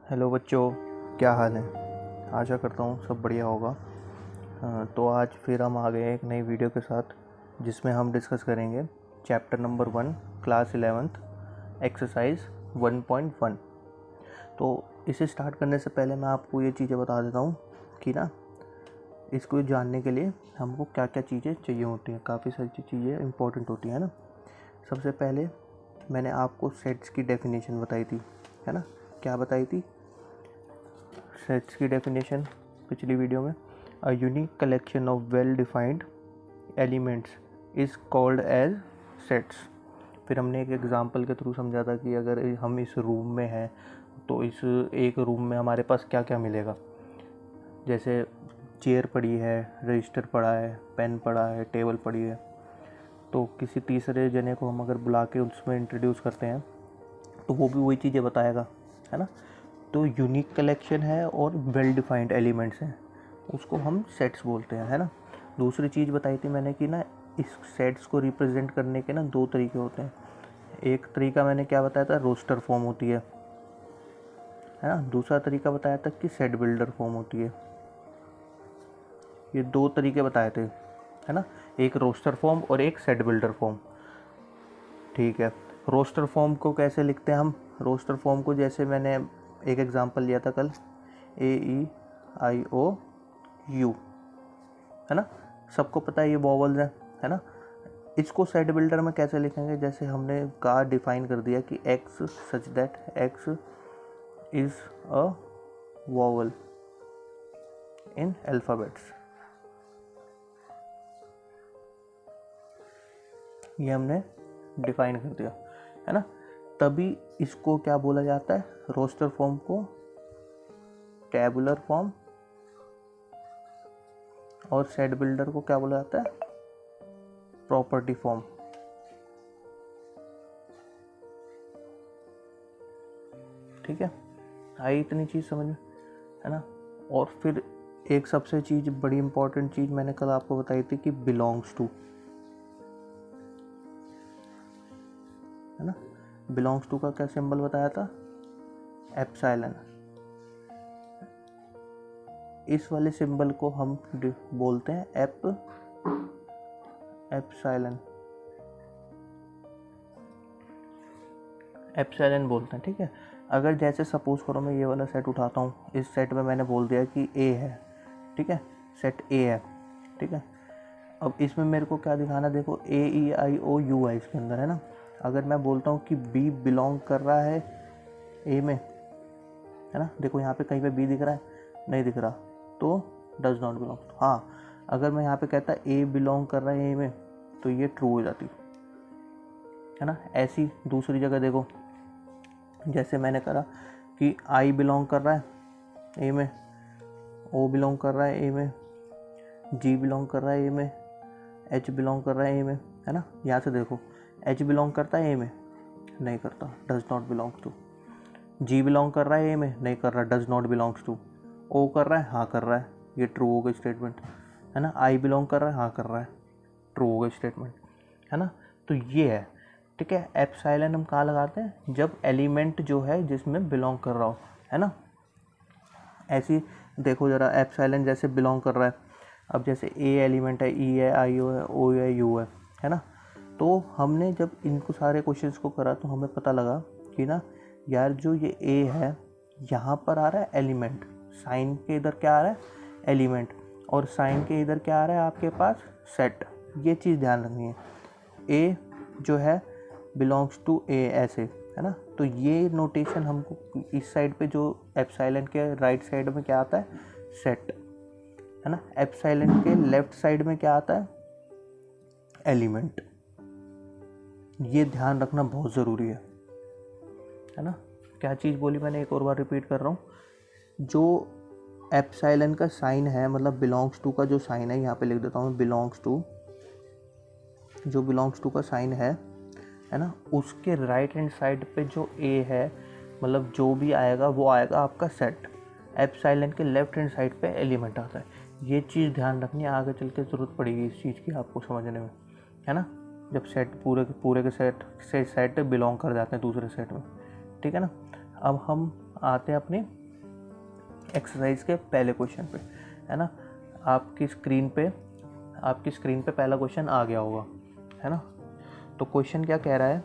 Hello बच्चों, क्या हाल है। आशा करता हूँ सब बढ़िया होगा। तो आज फिर हम आ गए हैं एक नई वीडियो के साथ, जिसमें हम डिस्कस करेंगे chapter number 1 class 11th exercise 1.1। तो इसे स्टार्ट करने से पहले मैं आपको ये चीज़ें बता देता हूँ कि ना, इसको जानने के लिए हमको क्या क्या चीज़ें चाहिए होती हैं। काफ़ी सारी चीज़ें इंपॉर्टेंट होती हैं ना। सबसे पहले मैंने आपको सेट्स की डेफिनेशन बताई थी, है ना। क्या बताई थी? सेट्स की डेफिनेशन पिछली वीडियो में, a unique collection of well defined elements is called as sets. फिर हमने एक एग्जांपल के थ्रू समझा था कि अगर हम इस रूम में हैं तो इस एक रूम में हमारे पास क्या क्या मिलेगा। जैसे चेयर पड़ी है, रजिस्टर पड़ा है, पेन पड़ा है, टेबल पड़ी है। तो किसी तीसरे जने को हम अगर बुला के उसमें इंट्रोड्यूस करते हैं तो वो भी वही चीज़ें बताएगा, है ना। तो यूनिक कलेक्शन है और वेल डिफाइंड एलिमेंट्स हैं, उसको हम सेट्स बोलते हैं, है ना। दूसरी चीज़ बताई थी मैंने कि ना, इस सेट्स को रिप्रेजेंट करने के ना दो तरीके होते हैं। एक तरीका मैंने क्या बताया था, रोस्टर फॉर्म होती है ना। दूसरा तरीका बताया था कि सेट बिल्डर फॉर्म होती है। ये दो तरीके बताए थे, है ना। एक रोस्टर फॉर्म और एक सेट बिल्डर फॉर्म। ठीक है, रोस्टर फॉर्म को कैसे लिखते हैं हम? रोस्टर फॉर्म को जैसे मैंने एक एग्जांपल लिया था कल, AEIOU, है ना। सबको पता है ये वॉवल्स है ना। इसको सेट बिल्डर में कैसे लिखेंगे? जैसे हमने का डिफाइन कर दिया कि x such that x is a vowel in alphabets. ये हमने डिफाइन कर दिया, है ना। तभी इसको क्या बोला जाता है? रोस्टर फॉर्म को टैबुलर फॉर्म और सेट बिल्डर को क्या बोला जाता है? Property form. ठीक है, आई इतनी चीज़ समझ में, है ना। और फिर एक सबसे चीज़, बड़ी इंपॉर्टेंट चीज़ मैंने कल आपको बताई थी कि बिलोंग्स टू, है ना। बिलोंग्स टू का क्या सिंबल बताया था? एप्सिलॉन। इस वाले सिंबल को हम बोलते हैं एप्सिलॉन। एप्सिलॉन बोलते हैं, ठीक है। अगर जैसे सपोज करो मैं ये वाला सेट उठाता हूँ, इस सेट में मैंने बोल दिया कि ए है, ठीक है, सेट ए है, ठीक है। अब इसमें मेरे को क्या दिखाना, देखो AEIOU है इसके अंदर, है ना। अगर मैं बोलता हूँ कि बी बिलोंग कर रहा है ए में, है ना, देखो यहाँ पे कहीं पे बी दिख रहा है? नहीं दिख रहा, तो डज नॉट बिलोंग। हाँ, अगर मैं यहाँ पे कहता ए बिलोंग कर रहा है ए में, तो ये ट्रू हो जाती, है ना। ऐसी दूसरी जगह देखो, जैसे मैंने करा कि आई बिलोंग कर रहा है ए में, ओ बिलोंग कर रहा है ए में, जी बिलोंग कर रहा है ए में, एच बिलोंग कर रहा है ए में, है ना। यहाँ से देखो, एच बिलोंग करता है ए में? नहीं करता, does not belongs to. G belong कर रहा है ए में? नहीं कर रहा, does not belongs to. O कर रहा है? हाँ कर रहा है, ये ट्रू हो गई स्टेटमेंट, है ना। आई बिलोंग कर रहा है? हाँ कर रहा है, ट्रू हो गई स्टेटमेंट, है ना। तो ये है, ठीक है। एप्सिलॉन हम कहाँ लगाते हैं? जब एलिमेंट जो है जिसमें बिलोंग कर रहा हो, है ना। ऐसी देखो ज़रा, एप्सिलॉन जैसे बिलोंग कर रहा है, अब जैसे ए एलिमेंट है, ई है, आई ओ है, ओ है, यू है ना। तो हमने जब इनको सारे क्वेश्चंस को करा तो हमें पता लगा कि ना यार, जो ये ए है यहाँ पर आ रहा है एलिमेंट, साइन के इधर क्या आ रहा है? एलिमेंट, और साइन के इधर क्या आ रहा है आपके पास? सेट। ये चीज़ ध्यान रखनी है। ए जो है बिलोंग्स टू ए, ऐसे, है ना। तो ये नोटेशन हमको इस साइड पे, जो एप्सिलॉन के राइट साइड में क्या आता है? सेट, है ना। एप्सिलॉन के लेफ्ट साइड में क्या आता है? एलिमेंट। ये ध्यान रखना बहुत ज़रूरी है ना। क्या चीज़ बोली मैंने, एक और बार रिपीट कर रहा हूँ। जो एप्सिलॉन का साइन है, मतलब बिलोंग्स टू का जो साइन है, यहाँ पे लिख देता हूँ बिलोंग्स टू, जो बिलोंग्स टू का साइन है ना, उसके राइट हैंड साइड पे जो ए है, मतलब जो भी आएगा वो आएगा आपका सेट। एप्सिलॉन के लेफ्ट हैंड साइड पे एलिमेंट आता है। ये चीज़ ध्यान रखनी है, आगे चल के ज़रूरत पड़ेगी इस चीज़ की आपको समझने में, है ना। जब सेट पूरे के सेट से सेट बिलोंग कर जाते हैं दूसरे सेट में, ठीक है ना। अब हम आते हैं अपने एक्सरसाइज के पहले क्वेश्चन पे, है ना। आपकी स्क्रीन पे पहला क्वेश्चन आ गया होगा, है ना। तो क्वेश्चन क्या कह रहा है,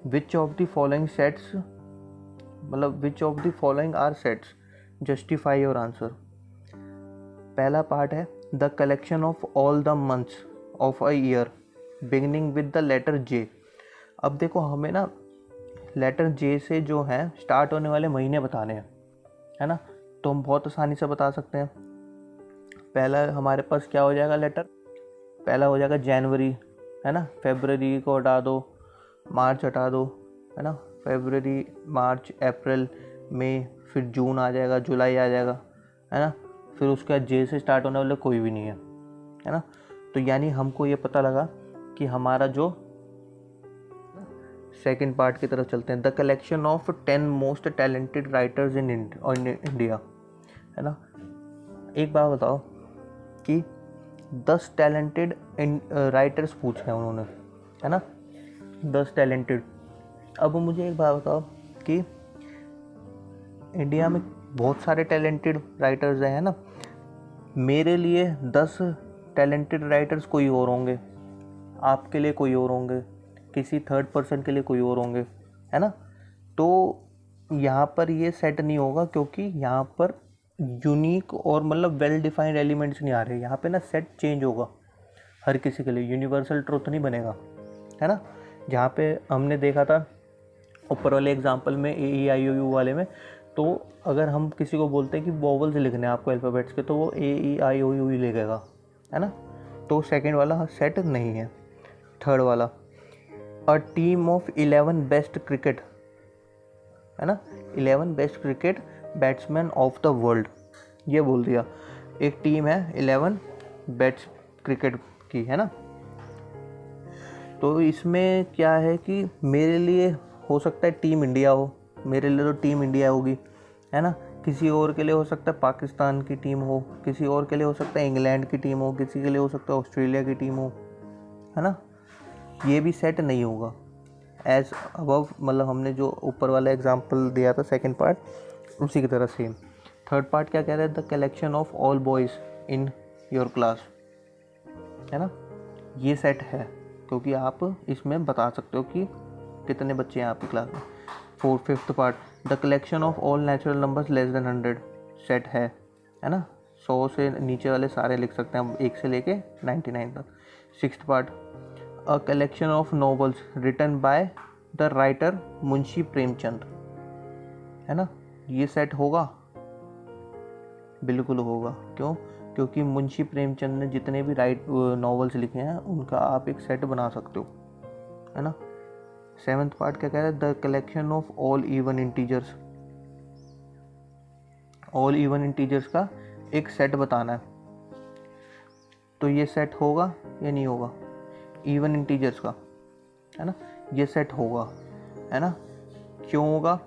which of the following sets, मतलब which of the following are sets, justify your answer. पहला पार्ट है the collection of all the months of a year beginning with the letter J. अब देखो हमें ना लेटर जे से जो है स्टार्ट होने वाले महीने बताने हैं, है ना। तो हम बहुत आसानी से बता सकते हैं। पहला हमारे पास क्या हो जाएगा, लेटर पहला हो जाएगा जनवरी, है ना। फरवरी को हटा दो, मार्च हटा दो, है ना। फरवरी, मार्च, अप्रैल, मई, फिर जून आ जाएगा, जुलाई आ जाएगा, है ना। फिर उसके बाद जे से स्टार्ट होने वाला कोई भी नहीं है ना। तो यानी हमको ये पता लगा कि हमारा जो सेकंड पार्ट की तरफ चलते हैं, the collection of 10 most talented writers in India, है ना। एक बात बताओ कि 10 टैलेंटेड राइटर्स पूछे हैं उन्होंने, है ना, 10 टैलेंटेड। अब मुझे एक बात बताओ कि इंडिया में बहुत सारे टैलेंटेड राइटर्स हैं, है ना। मेरे लिए 10 टैलेंटेड राइटर्स कोई और होंगे, आपके लिए कोई और होंगे, किसी थर्ड पर्सन के लिए कोई और होंगे, है ना। तो यहाँ पर ये सेट नहीं होगा, क्योंकि यहाँ पर यूनिक और मतलब वेल डिफाइंड एलिमेंट्स नहीं आ रहे। यहाँ पे ना सेट चेंज होगा हर किसी के लिए, यूनिवर्सल ट्रुथ नहीं बनेगा, है ना। जहाँ पे हमने देखा था ऊपर वाले एग्जाम्पल में AEIOU वाले में, तो अगर हम किसी को बोलते हैं कि वोवल्स लिखने हैं आपको अल्फ़ाबेट्स के, तो वो AEIOU ही लिखेगा, है ना। तो सेकंड वाला सेट नहीं है। थर्ड वाला, a team of 11 best cricket, है ना, 11 best cricket batsman of the world, ये बोल दिया। एक टीम है 11 बेस्ट क्रिकेट की, है ना। तो इसमें क्या है कि मेरे लिए हो सकता है टीम इंडिया हो, मेरे लिए तो टीम इंडिया होगी, है ना। किसी और के लिए हो सकता है पाकिस्तान की टीम हो, किसी और के लिए हो सकता है इंग्लैंड की टीम हो, किसी के लिए हो सकता है ऑस्ट्रेलिया की टीम हो, है ना। ये भी सेट नहीं होगा एज अबव, मतलब हमने जो ऊपर वाला एग्जांपल दिया था सेकंड पार्ट, उसी की तरह सेम। थर्ड पार्ट क्या कह रहा है, the collection of all boys in your class, है ना। ये सेट है, क्योंकि आप इसमें बता सकते हो कि कितने बच्चे हैं आपकी क्लास में। Fifth part, the collection of all natural numbers less than 100, set है ना। 100 से नीचे वाले सारे लिख सकते हैं हम, 1 से लेके 99 तक। Sixth part, a collection of novels written by the writer Munshi Premchand, है ना। ये सेट होगा, बिल्कुल होगा। क्यों? क्योंकि मुंशी प्रेमचंद ने जितने भी नॉवेल्स लिखे हैं उनका आप एक सेट बना सकते हो, है ना। सेवन्थ पार्ट क्या कह रहा है, the collection of all even integers, all even integers का एक सेट बताना है। तो ये सेट होगा या नहीं होगा, इवन इंटीजर्स का, है ना। ये सेट होगा, है ना। क्यों होगा?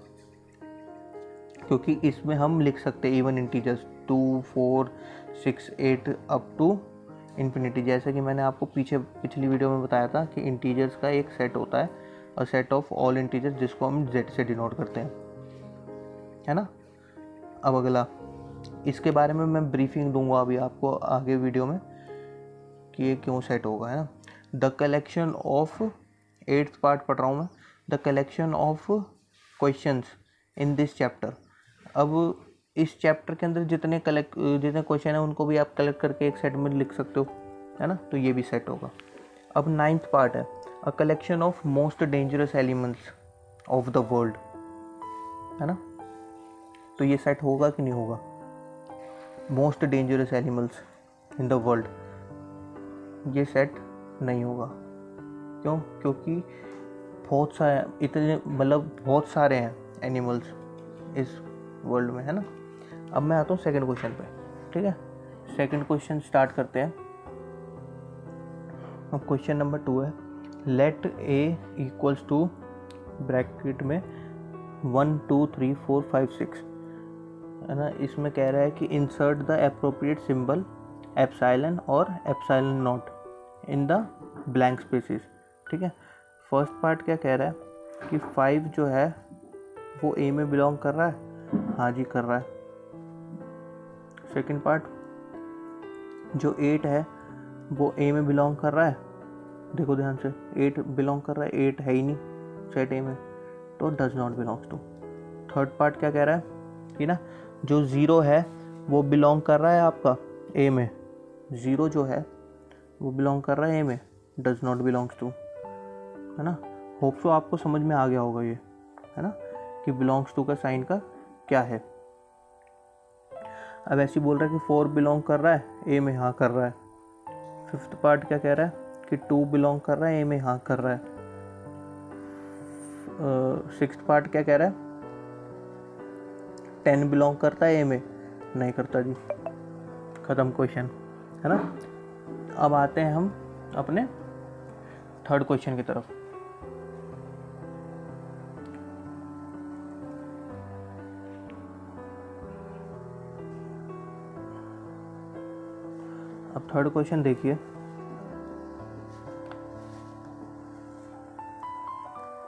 क्योंकि इसमें हम लिख सकते हैं even integers 2, 4, 6, 8 up to infinity. जैसे कि मैंने आपको पिछली वीडियो में बताया था कि इंटीजर्स का एक सेट होता है, और सेट ऑफ ऑल इंटीजर्स, जिसको हम z से डिनोट करते हैं, है ना। अब अगला, इसके बारे में मैं ब्रीफिंग दूंगा अभी आपको आगे वीडियो में कि ये क्यों सेट होगा, है ना। The collection of, 8th part पढ़ रहा हूँ मैं, the collection of questions in this chapter. अब इस चैप्टर के अंदर जितने क्वेश्चन हैं उनको भी आप कलेक्ट करके एक सेट में लिख सकते हो, है ना। तो ये भी सेट होगा। अब 9th पार्ट है, अ collection of most dangerous elements of the world, है ना। तो ये सेट होगा कि नहीं होगा, most dangerous animals in the world, ये सेट नहीं होगा। क्यों? क्योंकि बहुत सारे, इतने मतलब बहुत सारे हैं एनिमल्स इस वर्ल्ड में, है ना। अब मैं आता हूँ सेकंड क्वेश्चन पे, ठीक है। सेकंड क्वेश्चन स्टार्ट करते हैं। अब क्वेश्चन नंबर 2 है, late A equals to bracket में 1, 2, 3, 4, 5, 6, है ना। इसमें कह रहा है कि insert the appropriate symbol epsilon और epsilon not in the blank spaces, ठीक है। फर्स्ट पार्ट क्या कह रहा है कि 5 जो है वो ए में बिलोंग कर रहा है, हाँ जी कर रहा है, सेकंड पार्ट, जो 8 है वो ए में बिलोंग कर रहा है, देखो ध्यान से, 8 बिलोंग कर रहा है, 8 है ही नहीं सेट ए में, तो does not belongs to. Third part क्या कह रहा है कि ना जो 0 है वो बिलोंग कर रहा है आपका ए में, 0 जो है वो बिलोंग कर रहा है ए में, डज नॉट बिलोंग्स टू, है ना। होप सो आपको समझ में आ गया होगा ये, है ना, कि बिलोंग्स टू का साइन का क्या है। अब ऐसे बोल रहा है कि 4 बिलोंग कर रहा है ए में, हाँ कर रहा है। फिफ्थ पार्ट क्या कह रहा है कि 2 बिलोंग कर रहा है ए में, हाँ कर रहा है। सिक्स्थ पार्ट क्या कह रहा है, 10 बिलोंग करता है ए में, नहीं करता जी, ख़त्म क्वेश्चन, है ना। अब आते हैं हम अपने थर्ड क्वेश्चन की तरफ। अब थर्ड क्वेश्चन देखिए,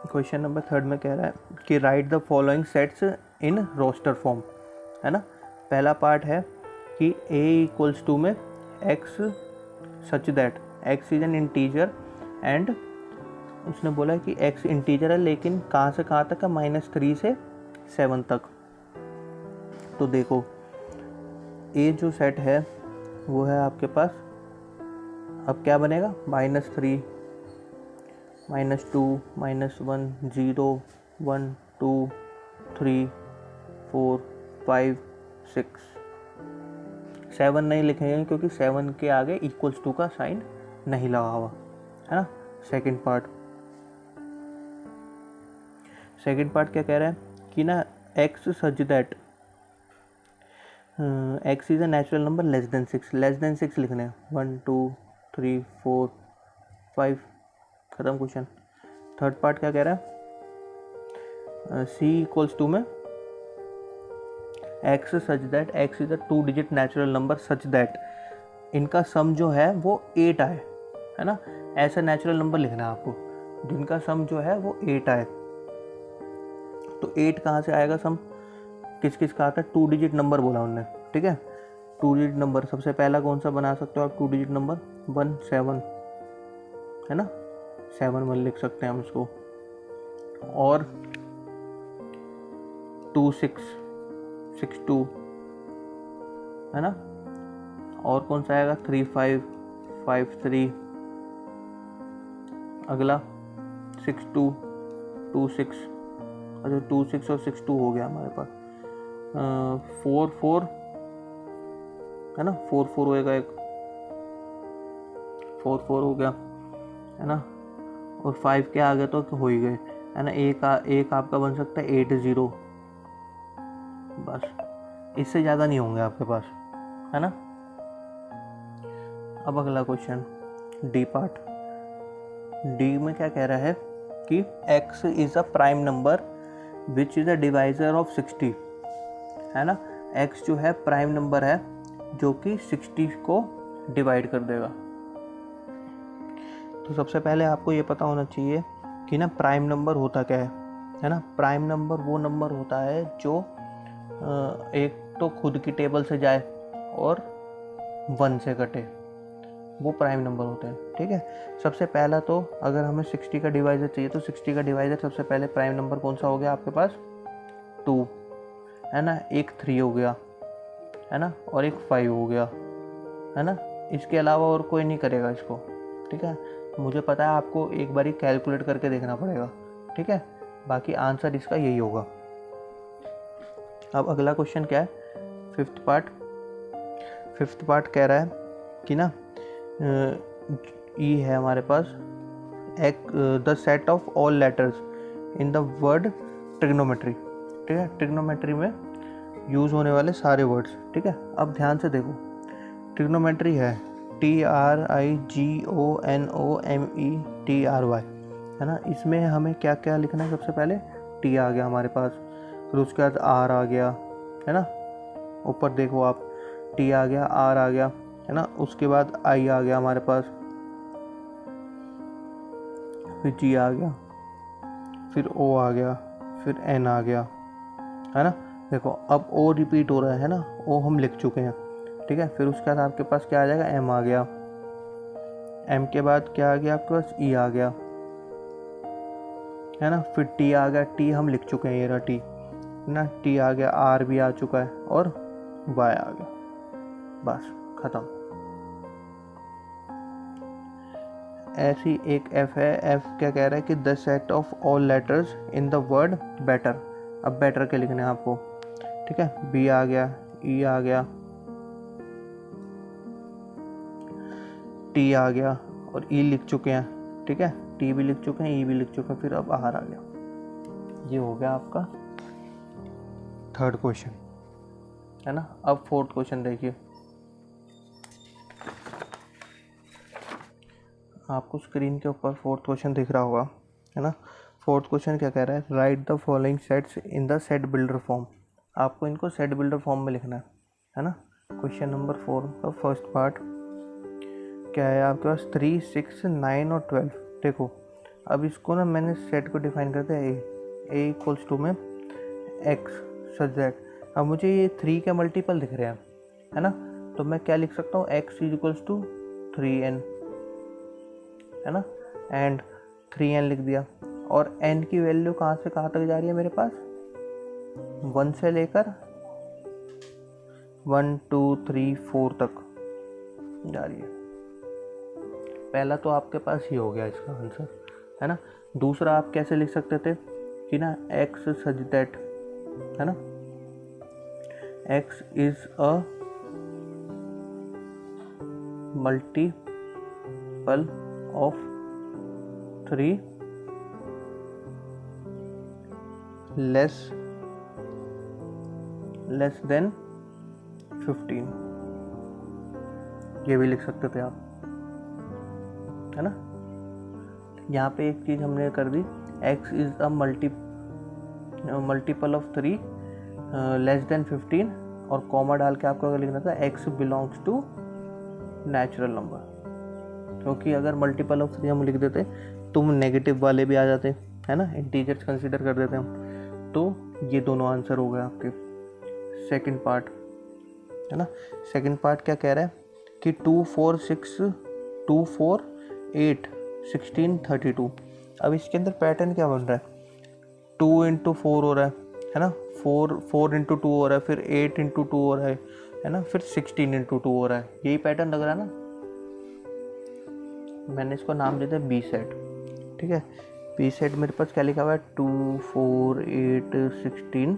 क्वेश्चन नंबर थर्ड में कह रहा है कि write the following sets in roster form, है ना। पहला पार्ट है कि a इक्वल्स टू में x such that x is an integer and उसने बोला है कि x इंटीजर है लेकिन कहाँ से कहाँ तक है, -3 से 7 तक। तो देखो a जो सेट है वो है आपके पास, अब क्या बनेगा, -3 -2 -1 0 1 2 3 4 5 6 7 नहीं लिखेंगे क्योंकि 7 के आगे इक्वल्स टू का साइन नहीं लगा हुआ, है ना। सेकंड पार्ट क्या कह रहा है कि ना x such that x is a natural number less than 6 लिखने हैं, 1 2 3 4 5, खत्म क्वेश्चन। थर्ड पार्ट क्या कह रहा है, c इक्वल्स टू में x such that x is a 2 digit natural number such that इनका सम जो है वो 8 आए, है ना। ऐसा नेचुरल नंबर लिखना है आपको जिनका सम जो है वो 8 आए। तो 8 कहाँ से आएगा सम, किस किस का आता है, 2 डिजिट नंबर बोला उन्होंने, ठीक है। 2 डिजिट नंबर सबसे पहला कौन सा बना सकते हो आप, 2 डिजिट नंबर 1 7, है ना, 7 1 लिख सकते हैं हम इसको, और 2 6 6 2, है ना। और कौन सा आएगा, 3 5 5 3, अगला 6 2 2 6, अच्छा 2 6 और 6 2 हो गया हमारे पास, 4 4, है ना, 4 4 होएगा, एक 4 4 हो गया, है ना, और 5 के आगे तो हो ही गए, है ना। एक आपका बन सकता है 8 0, बस इससे ज़्यादा नहीं होंगे आपके पास, है ना। अब अगला क्वेश्चन डी पार्ट, डी में क्या कह रहा है कि x is a prime number which is a divisor of 60, है ना। x जो है प्राइम नंबर है जो कि 60 को डिवाइड कर देगा। तो सबसे पहले आपको ये पता होना चाहिए कि ना प्राइम नंबर होता क्या है ना। प्राइम नंबर वो नंबर होता है जो एक तो खुद की टेबल से जाए और 1 से कटे, वो प्राइम नंबर होते हैं, ठीक है। सबसे पहला तो अगर हमें 60 का डिवाइज़र चाहिए तो 60 का डिवाइज़र सबसे पहले प्राइम नंबर कौन सा हो गया आपके पास, 2, है ना, एक 3 हो गया, है ना, और एक 5 हो गया, है ना। इसके अलावा और कोई नहीं करेगा इसको, ठीक है। मुझे पता है आपको एक बारी कैलकुलेट करके देखना पड़ेगा, ठीक है, बाकी आंसर इसका यही होगा। अब अगला क्वेश्चन क्या है, फिफ्थ पार्ट कह रहा है कि ना ये है हमारे पास the set of all letters in the word trigonometry, ठीक है, ट्रिग्नोमेट्री में यूज़ होने वाले सारे वर्ड्स, ठीक है। अब ध्यान से देखो, ट्रिग्नोमेट्री है TRIGONOMETRY, है ना। इसमें हमें क्या क्या लिखना है, सबसे पहले T आ गया हमारे पास, फिर उसके बाद R आ गया, है ना, ऊपर देखो आप, T आ गया, R आ गया, है ना, उसके बाद I आ गया हमारे पास, फिर G आ गया, फिर O आ गया, फिर N आ गया, है ना। देखो अब O रिपीट हो रहा है ना, O हम लिख चुके हैं, ठीक है। फिर उसके बाद आपके पास क्या आ जाएगा, एम आ गया, एम के बाद क्या आ गया आपके पास, ई आ गया, है ना। फिर टी आ गया, टी हम लिख चुके हैं, ये रहा टी, ना, टी आ गया, आर भी आ चुका है और वाई आ गया, बस खत्म। ऐसी एक एफ है, एफ क्या कह रहा है कि the set of all letters in the word better. अब बेटर के लिखने हैं आपको, ठीक है। बी आ गया, ई आ गया, टी आ गया और ई लिख चुके हैं, ठीक है। टी भी लिख चुके हैं, ई भी लिख चुके हैं, फिर अब आर आ गया। ये हो गया आपका थर्ड क्वेश्चन, है ना। अब फोर्थ क्वेश्चन देखिए, आपको स्क्रीन के ऊपर फोर्थ क्वेश्चन दिख रहा होगा, है ना। फोर्थ क्वेश्चन क्या कह रहा है, right the following sets in the set builder form. आपको इनको सेट बिल्डर फॉर्म में लिखना है ना। क्वेश्चन नंबर 4 का फर्स्ट पार्ट क्या है आपके पास, 3, 6, 9 और 12। देखो अब इसको ना मैंने सेट को डिफाइन कर दिया, ए इक्वल्स टू में एक्स सच दैट। अब मुझे ये 3 के मल्टीपल दिख रहे हैं, है ना, तो मैं क्या लिख सकता हूँ, एक्स इक्वल्स टू 3n, है ना, एंड 3n लिख दिया। और n की वैल्यू कहाँ से कहाँ तक जा रही है मेरे पास, 1 से लेकर 1 2 3 4 तक जा रही है। पहला तो आपके पास ही हो गया इसका आंसर, है ना। दूसरा आप कैसे लिख सकते थे कि ना x सच दैट, है ना, x is a multiple of 3 less than 15। ये भी लिख सकते थे आप, है ना। यहाँ पे एक चीज हमने कर दी, x is a multiple of 3 less than 15, और कॉमा डाल के आपको अगर लिखना था x belongs to natural number, क्योंकि अगर मल्टीपल ऑफ 3 हम लिख देते तो नेगेटिव वाले भी आ जाते, है ना, इंटीजर्स कंसीडर कर देते हम। तो ये दोनों आंसर हो गए आपके। सेकंड पार्ट, है ना। सेकंड पार्ट क्या कह रहा है कि 2 4 6 2 4 8 16 32। अब इसके अंदर पैटर्न क्या बन रहा है, 2 इंटू 4 हो रहा है ना, 4 इंटू 2 हो रहा है, फिर 8 इंटू 2 हो रहा है ना, फिर 16 इंटू 2 हो रहा है। यही पैटर्न लग रहा है ना। मैंने इसको नाम दिया था बी सेट, ठीक है। बी सेट मेरे पास क्या लिखा हुआ है, 2 4 8 16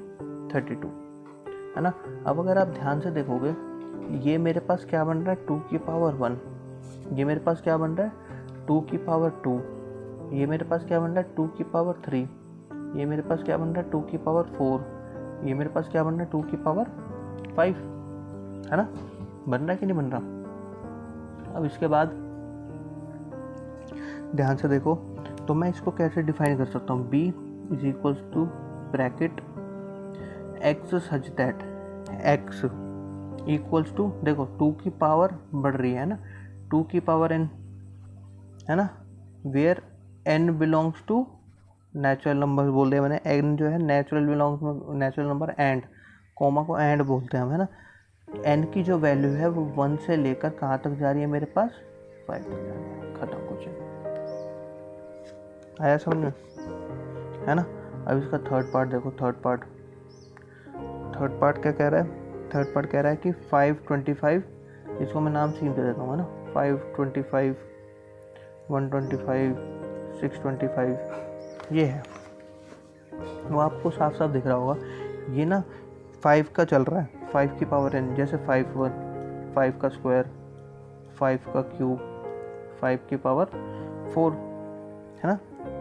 32, है ना। अब अगर आप ध्यान से देखोगे, ये मेरे पास क्या बन रहा है, 2 की पावर 1, ये मेरे पास क्या बन रहा है 2 की पावर 2, ये मेरे पास क्या बन रहा है 2 की पावर 3, ये मेरे पास क्या बन रहा है 2 की पावर 4, ये मेरे पास क्या बन रहा है 2 की पावर 5, है ना। बन रहा है कि नहीं बन रहा। अब इसके बाद ध्यान से देखो, तो मैं इसको कैसे डिफाइन कर सकता हूँ, b is equals to bracket x such that x equals to, देखो 2 की पावर बढ़ रही है ना, 2 की पावर n, है ना, where n belongs to natural number बोल दिया मैंने, n जो है नेचुरल बिलोंग्स में नेचुरल नंबर, एंड कॉमा को एंड बोलते हैं हम, है ना। n की जो वैल्यू है वो 1 से लेकर कहाँ तक जा रही है मेरे पास, 5 तक जा रही है। खत्म क्वेश्चन, आया समझ में, है ना। अब इसका थर्ड पार्ट देखो, थर्ड पार्ट क्या कह रहा है, थर्ड पार्ट कह रहा है कि 525, इसको मैं नाम सीम दे देता हूँ, है ना, 525 125 625, ये है। वो आपको साफ साफ दिख रहा होगा, ये ना 5 का चल रहा है, 5 की पावर n, जैसे 5 1 5 का स्क्वायर, 5 का क्यूब, 5 की पावर 4, है ना,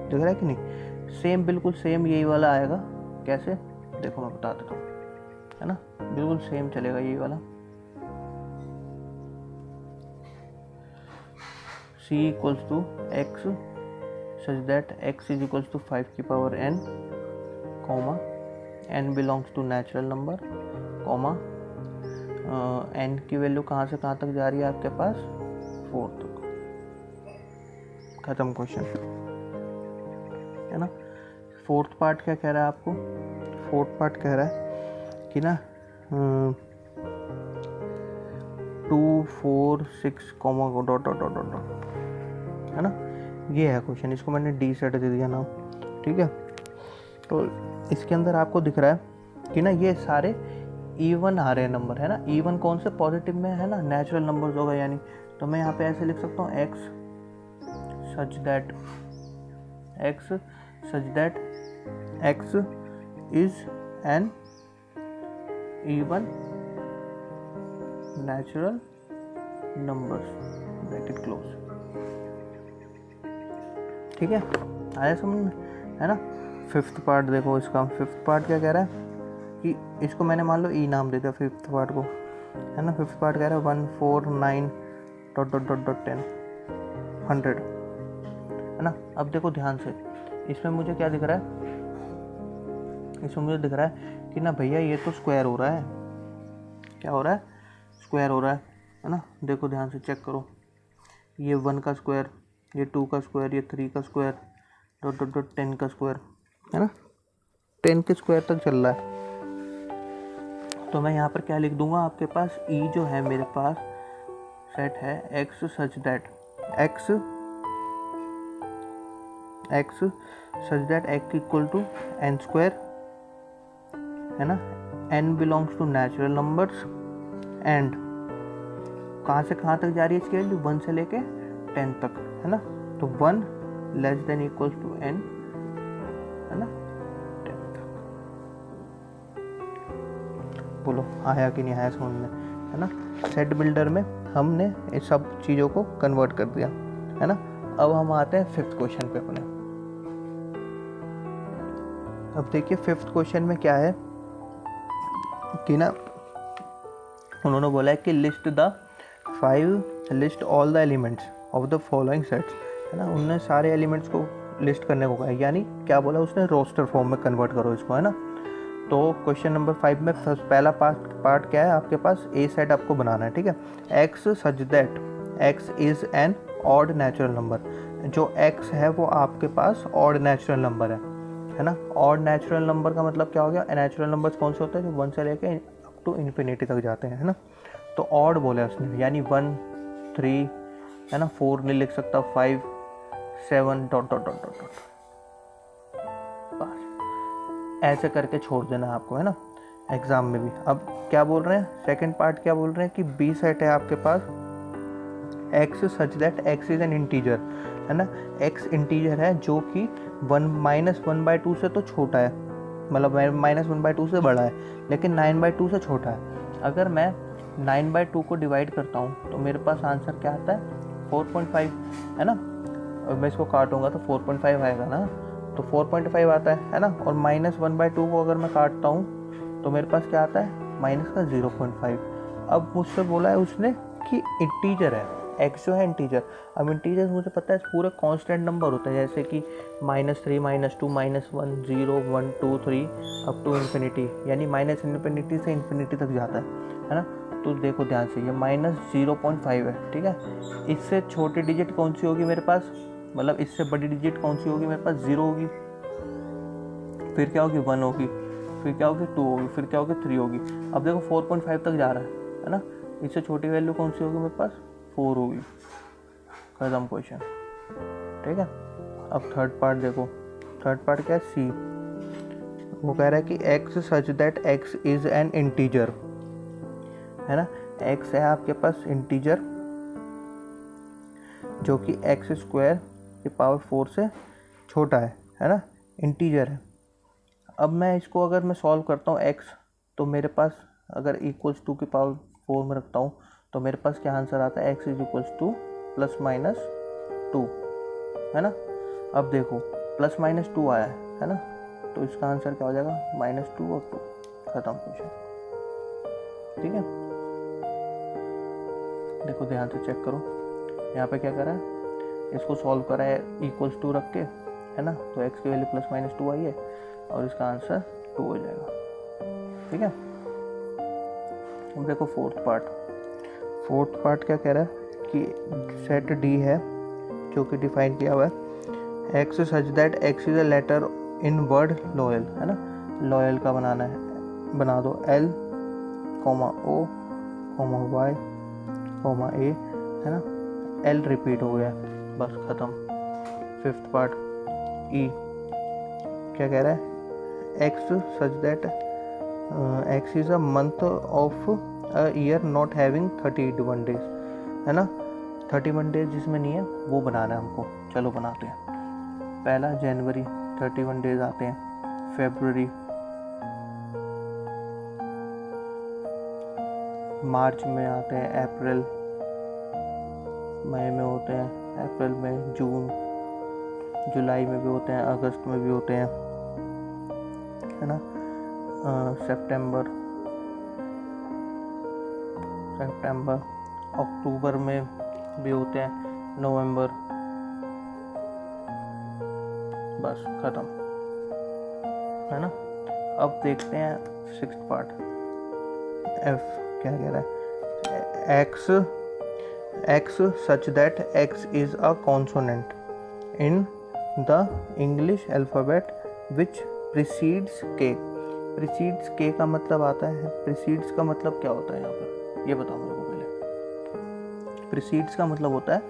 दिख रहा है कि नहीं। सेम, बिल्कुल सेम यही वाला आएगा, कैसे देखो मैं बता देता हूँ, है ना, बिल्कुल सेम चलेगा यही वाला। c equals to x such that x is equals to 5 की power n, comma n belongs to natural number, comma n की वैल्यू कहाँ से कहाँ तक जा रही है आपके पास, 4 तक। खत्म क्वेश्चन, है ना। फोर्थ पार्ट क्या कह रहा है आपको, फोर्थ पार्ट कह रहा है कि ना 2 4 6 comma dot dot dot dot, है ना। ये है क्वेश्चन, इसको मैंने डी सेट दे दिया नाम, ठीक है। तो इसके अंदर आपको दिख रहा है कि ना ये सारे इवन आ रहे हैं नंबर, है ना। इवन कौन से, पॉजिटिव में, है ना, नेचुरल नंबर्स होगा यानी। तो मैं यहाँ पे ऐसे लिख सकता हूँ x such that x is N even natural numbers, bracket close, ठीक है। आया समझ में, है ना। फिफ्थ पार्ट देखो इसका, फिफ्थ पार्ट क्या कह रहा है कि इसको मैंने मान लो ई नाम दे दिया फिफ्थ पार्ट को, है ना। फिफ्थ पार्ट कह रहा है 1 4 9 डॉट डॉट डॉट डॉट 10 100, है ना। अब देखो ध्यान से, इसमें मुझे क्या दिख रहा है, इसमें मुझे दिख रहा है कि ना भैया ये तो स्क्वायर हो रहा है, क्या हो रहा है, स्क्वायर हो रहा है ना। देखो ध्यान से चेक करो, ये 1 का स्क्वायर, ये 2 का स्क्वायर, ये 3 का स्क्वायर डॉट डॉट डॉट 10 का स्क्वायर, है ना। 10 के स्क्वायर तक चल रहा है। तो मैं यहाँ पर क्या लिख दूंगा, आपके पास ई जो है मेरे पास सेट है x such that x such that x equal to n square, है ना। n belongs to natural numbers and कहाँ से कहाँ तक जा रही है इसकी वैल्यू, 1 से लेके 10 तक, है ना। तो 1 less than equals to n, है ना, 10 तक। बोलो आया कि नहीं आया समझ में, है ना। सेट बिल्डर में हमने इस सब चीज़ों को कन्वर्ट कर दिया, है ना। अब हम आते हैं फिफ्थ क्वेश्चन पे अपने। अब देखिए फिफ्थ क्वेश्चन में क्या है कि ना उन्होंने बोला है कि list all the elements of the following sets, है ना। उन्होंने सारे एलिमेंट्स को लिस्ट करने को कहा, यानी क्या बोला उसने, रोस्टर फॉर्म में कन्वर्ट करो इसको, है ना। तो क्वेश्चन नंबर 5 में पहला पार्ट क्या है, आपके पास ए सेट आपको बनाना है, ठीक है। X such that x is N odd natural number, जो एक्स है वो आपके पास ऑड नेचुरल नंबर है ना। ऑड नेचुरल नंबर का मतलब क्या हो गया, नेचुरल नंबर्स कौन से होते हैं जो 1 से लेके अप टू इन्फिनिटी तक जाते हैं, है ना। तो ऑड बोला उसने, यानी 1 3, है ना, 4 नहीं लिख सकता, 5 7 dot dot dot dot dot, बस ऐसे करके छोड़ देना आपको, है ना, एग्जाम में भी। अब क्या बोल रहे हैं, सेकंड पार्ट क्या बोल रहे हैं कि बी सेट है आपके पास X such that x is an integer, है ना। एक्स इंटीजर है जो कि 1 - 1/2 से तो छोटा है, मतलब -1/2 से बड़ा है, लेकिन 9/2 से छोटा है। अगर मैं 9/2 को डिवाइड करता हूँ तो मेरे पास आंसर क्या आता है, 4.5, है ना। और मैं इसको काटूंगा तो 4.5 आएगा ना, तो 4.5 आता है ना। और -1/2 को अगर मैं काटता हूँ तो मेरे पास क्या आता है, माइनस का 0.5। अब मुझसे बोला है उसने कि इंटीजर है, एक्स जो है इंटीजर। अब इंटीजर मुझे पता है पूरे कांस्टेंट नंबर होते हैं, जैसे कि -3 -2 -1 0 1 2 3 अप टू इन्फिनिटी, यानी -∞ से इन्फिनिटी तक जाता है ना। तो देखो ध्यान से, ये -0.5 है, ठीक है। इससे छोटी डिजिट कौन सी होगी मेरे पास, मतलब इससे बड़ी डिजिट कौन सी होगी मेरे पास, 0 होगी, फिर क्या होगी 1 होगी, फिर क्या होगी 2 होगी, फिर क्या होगी 3 होगी। अब देखो 4.5 तक जा रहा है ना। इससे छोटी वैल्यू कौन सी होगी मेरे पास, 4 होगी, खत्म क्वेश्चन, ठीक है। अब थर्ड पार्ट देखो, थर्ड पार्ट क्या है, सी। वो कह रहा है कि x such that x is an integer, है ना। एक्स है आपके पास इंटीजर जो कि एक्स स्क्वायर की पावर 4 से छोटा है ना, इंटीजर है। अब मैं इसको अगर मैं सॉल्व करता हूँ एक्स, तो मेरे पास अगर इक्वल्स 2 की पावर 4 में रखता हूँ तो मेरे पास क्या आंसर आता है, एक्स इज इक्वल्स टू +-2, है ना। अब देखो +-2 आया है ना, तो इसका आंसर क्या हो जाएगा, -2 और 2, खत्म क्वेश्चन, ठीक है। देखो ध्यान से चेक करो, यहाँ पे क्या करा है, इसको सॉल्व करा है इक्वल्स 2 रख के, है ना। तो एक्स की वैल्यू +-2 आई है और इसका आंसर 2 हो जाएगा, ठीक है। अब देखो फोर्थ पार्ट क्या कह रहा है कि सेट डी है जो कि डिफाइन किया हुआ है, x such that x is a letter in word loyal, है ना। लॉयल का बनाना है, बना दो L, O, Y, कॉमा ए, है ना, एल रिपीट हो गया, बस ख़त्म। फिफ्थ पार्ट ई क्या कह रहा है, x such that x is a month of a year not having 31 days, है ना, 31 डेज जिसमें नहीं है वो बनाना है हमको। चलो बनाते हैं। पहला जनवरी 31 डेज आते हैं, फरवरी, मार्च में आते हैं अप्रैल, मई में होते हैं अप्रैल में, जून, जुलाई में भी होते हैं, अगस्त में भी होते हैं, है ना, सितंबर, अक्टूबर में भी होते हैं, नवंबर, बस ख़त्म, है ना। अब देखते हैं सिक्स्थ पार्ट, एफ क्या कह रहा है, x such that x is a consonant in the English alphabet which precedes के। प्रीसीड्स के का मतलब आता है, प्रीसीड्स का मतलब क्या होता है यहाँ पर, ये बताओ मेरे को पहले। प्रीसीड्स का मतलब होता है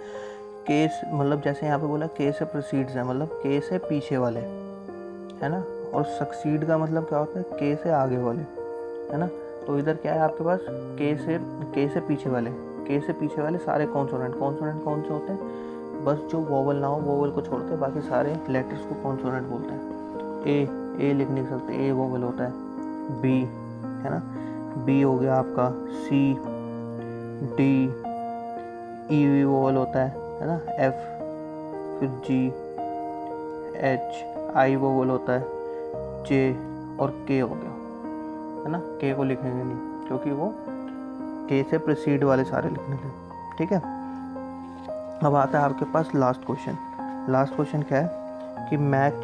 केस, मतलब जैसे यहाँ पे बोला के से प्रीसीड्स है, मतलब के से पीछे वाले, है ना, और सक्सीड का मतलब क्या होता है, के से आगे वाले, है ना। तो इधर क्या है आपके पास, के से पीछे वाले, के से पीछे वाले सारे कॉन्सोनेंट कौन से होते हैं, बस जो वोवल ना हो वोवल को छोड़ते हैं, बाकी सारे लेटर्स को कॉन्सोनेंट बोलते हैं। ए लिख नहीं सकते, ए वोवल होता है, बी, है ना, बी हो गया आपका, सी, डी, ई वोवल होता है ना, एफ, फिर जी, एच, आई वोवल होता है, जे और के हो गया, है ना। के को लिखेंगे नहीं क्योंकि वो के से प्रीसीड वाले सारे लिखने थे, ठीक है। अब आता है आपके पास लास्ट क्वेश्चन। लास्ट क्वेश्चन क्या है कि मैच,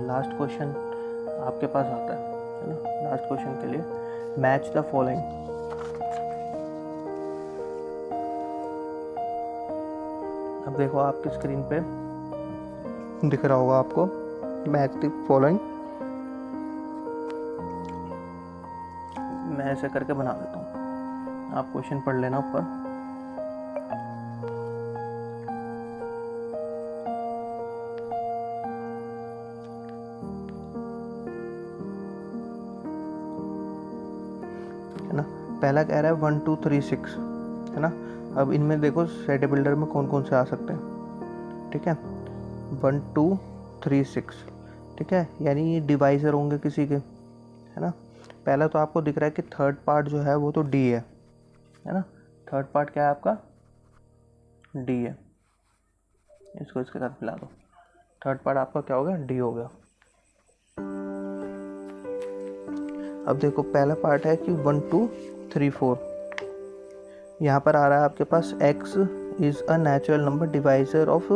लास्ट क्वेश्चन आपके पास आता है ना, लास्ट क्वेश्चन के लिए मैच द फॉलोइंग। अब देखो आपकी स्क्रीन पे दिख रहा होगा आपको मैच द फॉलोइंग, मैं ऐसे करके बना देता हूँ, आप क्वेश्चन पढ़ लेना ऊपर। है ना, पहला कह रहा है 1 2 3 6, है ना। अब इनमें देखो सेट बिल्डर में कौन कौन से आ सकते हैं, ठीक है, 1 2 3 6, ठीक है, यानी ये डिवाइजर होंगे किसी के, है ना। पहला तो आपको दिख रहा है कि थर्ड पार्ट जो है वो तो डी है ना, थर्ड पार्ट क्या है आपका, डी है, इसको इसके साथ मिला दो, थर्ड पार्ट आपका क्या हो गया, डी हो गया। अब देखो पहला पार्ट है कि 1 2 3 4, यहाँ पर आ रहा है आपके पास x is a natural number divisor of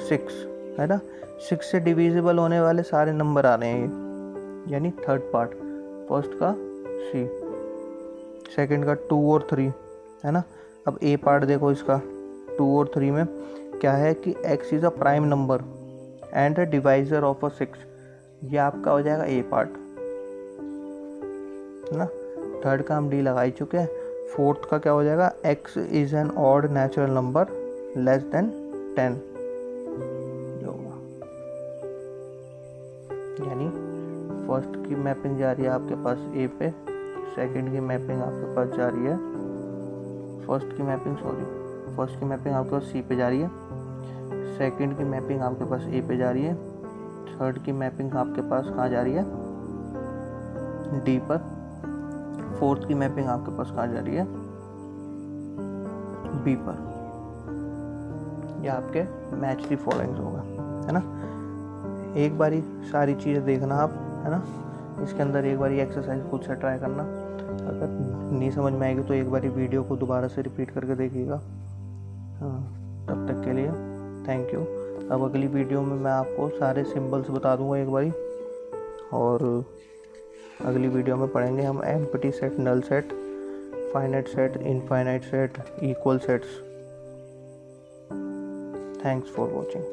6, है ना, 6 से डिविजिबल होने वाले सारे नंबर आ रहे हैं ये, यानी थर्ड पार्ट, फर्स्ट का सी, सेकंड का 2 और 3, है ना। अब ए पार्ट देखो इसका 2 और 3 में क्या है कि x is a prime number and a divisor of a 6, ये आपका हो जाएगा ए पार्ट, है ना। थर्ड का हम डी लगा ही चुके हैं। फोर्थ का क्या हो जाएगा, x is an odd natural number less than 10, जो होगा, यानी फर्स्ट की मैपिंग जा रही है आपके पास ए पे, सेकंड की मैपिंग आपके पास जा रही है, फर्स्ट की मैपिंग आपके पास सी पे जा रही है, सेकंड की मैपिंग आपके पास ए पे जा रही है, थर्ड की मैपिंग आपके पास कहाँ जा रही है, डी पर, फोर्थ की मैपिंग आपके पास कहाँ जा रही है, बी पर। ये आपके मैच दी फॉलोइंग्स होगा, है ना। एक बारी सारी चीज़ें देखना आप, है ना, इसके अंदर एक बारी एक्सरसाइज खुद से ट्राई करना, अगर नहीं समझ में आएगी तो एक बारी वीडियो को दोबारा से रिपीट करके देखिएगा। हाँ, तब तक के लिए थैंक यू। अब अगली वीडियो में मैं आपको सारे सिंबल्स बता दूंगा एक बारी, और अगली वीडियो में पढ़ेंगे हम empty set, null set, finite set, infinite set, equal sets. Thanks for watching.